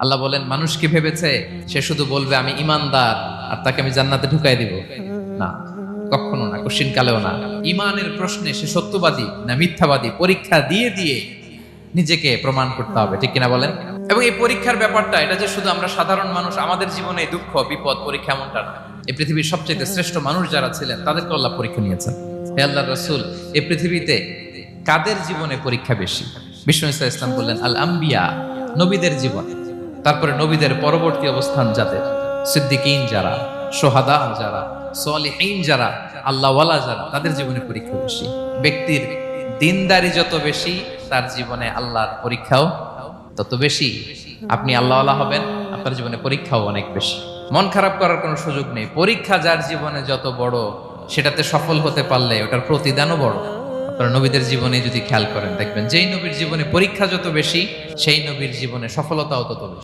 আল্লাহ বলেন, মানুষ কি ভেবেছে সে শুধু বলবে আমি ইমানদার আর তাকে আমি জান্নাতে ঢুকাই দিব? না, কখনো না, কোশ্চিন কালেও না। ইমানের প্রশ্নে সে সত্যবাদী না মিথ্যাবাদী পরীক্ষা দিয়ে দিয়ে নিজেকে প্রমাণ করতে হবে, ঠিক কিনা বলেন? এবং এই পরীক্ষার ব্যাপারটা, এটা যে শুধু আমরা সাধারণ মানুষ আমাদের জীবনে দুঃখ বিপদ পরীক্ষা এমনটা না। এই পৃথিবীর সবচেয়ে শ্রেষ্ঠ মানুষ যারা ছিলেন তাদেরকে আল্লাহ পরীক্ষা নিয়েছেন। হে আল্লাহর রাসূল, এই পৃথিবীতে কাদের জীবনে পরীক্ষা বেশি? বিষ্ণু ইসলাম বললেন, আল আম্বিয়া, নবীদের জীবন। তারপরে নবীদের পরবর্তী অবস্থান যাদের, সিদ্দিকিন যারা, সোহাদা যারা, সলিহিন যারা, আল্লাহওয়ালা যারা, তাদের জীবনে পরীক্ষা বেশি। ব্যক্তির দিনদারি যত বেশি, তার জীবনে আল্লাহর পরীক্ষাও তত বেশি। আপনি আল্লাহওয়ালা হবেন, আপনার জীবনে পরীক্ষাও অনেক বেশি। মন খারাপ করার কোনো সুযোগ নেই। পরীক্ষা যার জীবনে যত বড়, সেটাতে সফল হতে পারলে ওটার প্রতিদানও বড়। আপনারা নবীদের জীবনে যদি খেয়াল করেন, দেখবেন যেই নবীর জীবনে পরীক্ষা যত বেশি, সেই নবীর জীবনে সফলতাও তত বেশি।